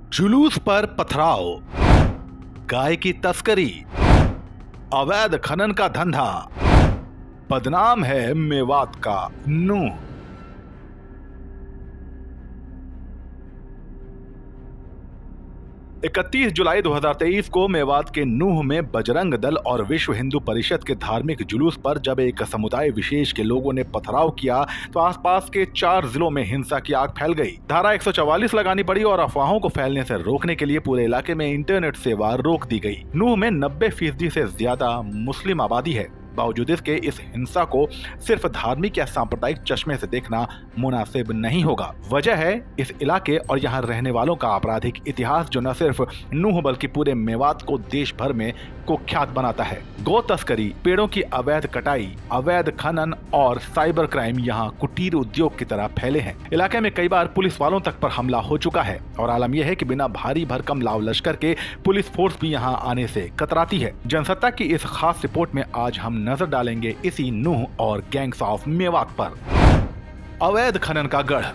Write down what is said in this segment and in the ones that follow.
जुलूस पर पथराव, गाय की तस्करी, अवैध खनन का धंधा, बदनाम है मेवात का नूह। 31 जुलाई 2023 को मेवात के नूह में बजरंग दल और विश्व हिंदू परिषद के धार्मिक जुलूस पर जब एक समुदाय विशेष के लोगों ने पथराव किया तो आसपास के 4 जिलों में हिंसा की आग फैल गई। धारा 144 लगानी पड़ी और अफवाहों को फैलने से रोकने के लिए पूरे इलाके में इंटरनेट सेवा रोक दी गई। नूह में 90% से ज्यादा मुस्लिम आबादी है। बावजूद इसके इस हिंसा को सिर्फ धार्मिक या सांप्रदायिक चश्मे से देखना मुनासिब नहीं होगा। वजह है इस इलाके और यहाँ रहने वालों का आपराधिक इतिहास जो न सिर्फ नूह बल्कि पूरे मेवात को देश भर में कुख्यात बनाता है। गौ तस्करी, पेड़ों की अवैध कटाई, अवैध खनन और साइबर क्राइम यहाँ कुटीर उद्योग की तरह फैले हैं। इलाके में कई बार पुलिस वालों तक पर हमला हो चुका है और आलम यह है कि बिना भारी भरकम लाव लश्कर के पुलिस फोर्स भी यहाँ आने से कतराती है। जनसत्ता की इस खास रिपोर्ट में आज हम नजर डालेंगे इसी नूह और गैंग्स ऑफ मेवात पर। अवैध खनन का गढ़।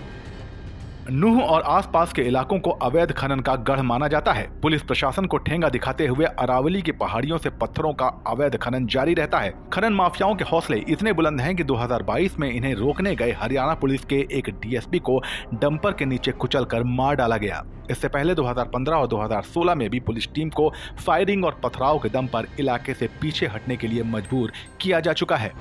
नूह और आसपास के इलाकों को अवैध खनन का गढ़ माना जाता है। पुलिस प्रशासन को ठेंगा दिखाते हुए अरावली की पहाड़ियों से पत्थरों का अवैध खनन जारी रहता है। खनन माफियाओं के हौसले इतने बुलंद हैं कि 2022 में इन्हें रोकने गए हरियाणा पुलिस के एक डीएसपी को डंपर के नीचे कुचलकर मार डाला गया। इससे पहले 2015 और 2016 में भी पुलिस टीम को फायरिंग और पथराव के दम पर इलाके से पीछे हटने के लिए मजबूर किया जा चुका है।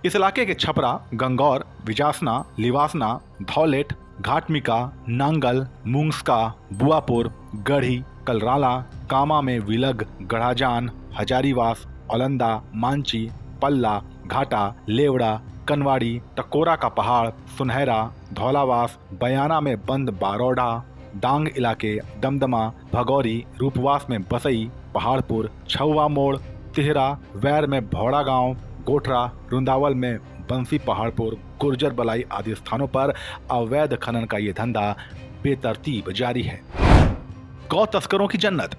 इस इलाके के छपरा, गंगौर, विजासना, लिवासना, धौलेट, घाटमिका, नांगल, मूंगस्का, बुआपुर, गढ़ी, कलराला, कामा में विलग, गढ़ाजान, हजारीवास, औलंदा, मांची, पल्ला, घाटा, लेवड़ा, कनवाड़ी, टकोरा का पहाड़, सुनहरा, धौलावास, बयाना में बंद बारोडा, डांग इलाके, दमदमा, भगौरी, रूपवास में बसई, पहाड़पुर, छौवा मोड़, तिहरा, वैर में भौड़ा गांव, गोठरा, रुंदावल में बंसी पहाड़पुर, गुर्जर बलाई आदि स्थानों पर अवैध खनन का ये धंधा बेतरतीब जारी है। गौ तस्करों की जन्नत।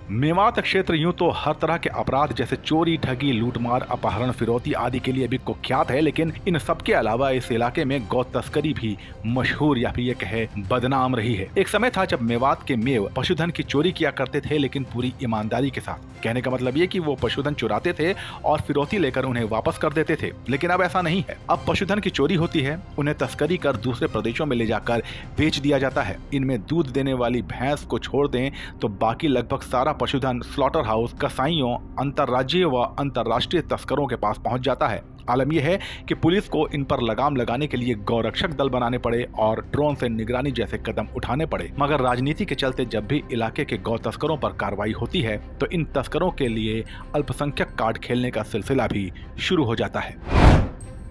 मेवात क्षेत्र यूं तो हर तरह के अपराध जैसे चोरी, ठगी, लूटमार, अपहरण, फिरौती आदि के लिए भी कुख्यात है, लेकिन इन सब के अलावा इस इलाके में गौ तस्करी भी मशहूर या फिर ये कहे बदनाम रही है। एक समय था जब मेवात के मेव पशुधन की चोरी किया करते थे, लेकिन पूरी ईमानदारी के साथ। कहने का मतलब ये कि वो पशुधन चुराते थे और फिरौती लेकर उन्हें वापस कर देते थे, लेकिन अब ऐसा नहीं है। अब पशुधन की चोरी होती है, उन्हें तस्करी कर दूसरे प्रदेशों में ले जाकर बेच दिया जाता है। इनमें दूध देने वाली भैंस को छोड़ दें तो बाकी लगभग सारा पशुधन स्लॉटर हाउस, कसाईयों, अंतर्राज्यीय व अंतर्राष्ट्रीय तस्करों के पास पहुंच जाता है। आलम यह है कि पुलिस को इन पर लगाम लगाने के लिए गौरक्षक दल बनाने पड़े और ड्रोन से निगरानी जैसे कदम उठाने पड़े, मगर राजनीति के चलते जब भी इलाके के गौ तस्करों पर कार्रवाई होती है तो इन तस्करों के लिए अल्पसंख्यक कार्ड खेलने का सिलसिला भी शुरू हो जाता है।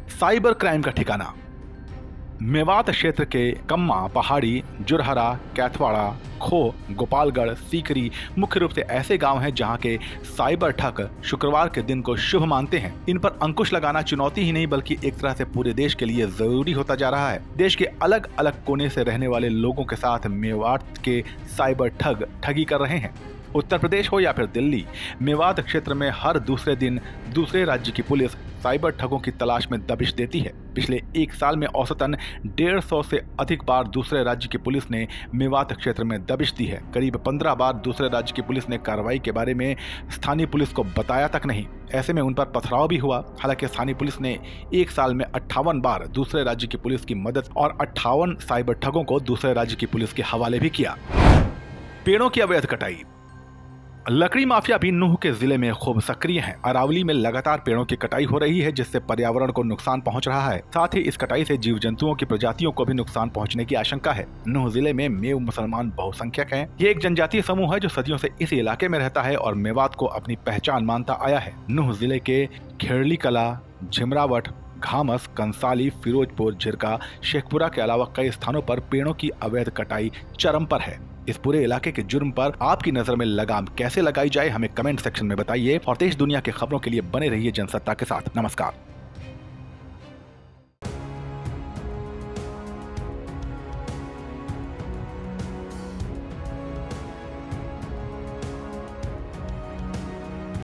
साइबर क्राइम का ठिकाना। मेवात क्षेत्र के कम्मा, पहाड़ी, जुरहरा, कैथवाड़ा, खो, गोपालगढ़, सीकरी मुख्य रूप से ऐसे गांव हैं जहां के साइबर ठग शुक्रवार के दिन को शुभ मानते हैं। इन पर अंकुश लगाना चुनौती ही नहीं बल्कि एक तरह से पूरे देश के लिए जरूरी होता जा रहा है। देश के अलग अलग कोने से रहने वाले लोगों के साथ मेवात के साइबर ठग ठगी कर रहे हैं। उत्तर प्रदेश हो या फिर दिल्ली, मेवात क्षेत्र में हर दूसरे दिन दूसरे राज्य की पुलिस साइबर ठगों की तलाश में दबिश देती है। पिछले एक साल में औसतन 150 से अधिक बार दूसरे राज्य की पुलिस ने मेवात क्षेत्र में दबिश दी है। करीब 15 बार दूसरे राज्य की पुलिस ने कार्रवाई के बारे में स्थानीय पुलिस को बताया तक नहीं। ऐसे में उन पर पथराव भी हुआ। हालांकि स्थानीय पुलिस ने एक साल में 58 बार दूसरे राज्य की पुलिस की मदद और 58 साइबर ठगों को दूसरे राज्य की पुलिस के हवाले भी किया। पेड़ों की अवैध कटाई। लकड़ी माफिया भी नूह के जिले में खूब सक्रिय हैं। अरावली में लगातार पेड़ों की कटाई हो रही है जिससे पर्यावरण को नुकसान पहुंच रहा है। साथ ही इस कटाई से जीव जंतुओं की प्रजातियों को भी नुकसान पहुंचने की आशंका है। नूह जिले में मेव मुसलमान बहुसंख्यक हैं। ये एक जनजातीय समूह है जो सदियों से इस इलाके में रहता है और मेवात को अपनी पहचान मानता आया है। नूह जिले के खेड़ली कला, झिमरावट, घामस, कंसाली, फिरोजपुर, झिरका, शेखपुरा के अलावा कई स्थानों पर पेड़ों की अवैध कटाई चरम पर है। इस पूरे इलाके के जुर्म पर आपकी नजर में लगाम कैसे लगाई जाए हमें कमेंट सेक्शन में बताइए और देश दुनिया के खबरों के लिए बने रहिए जनसत्ता के साथ। नमस्कार।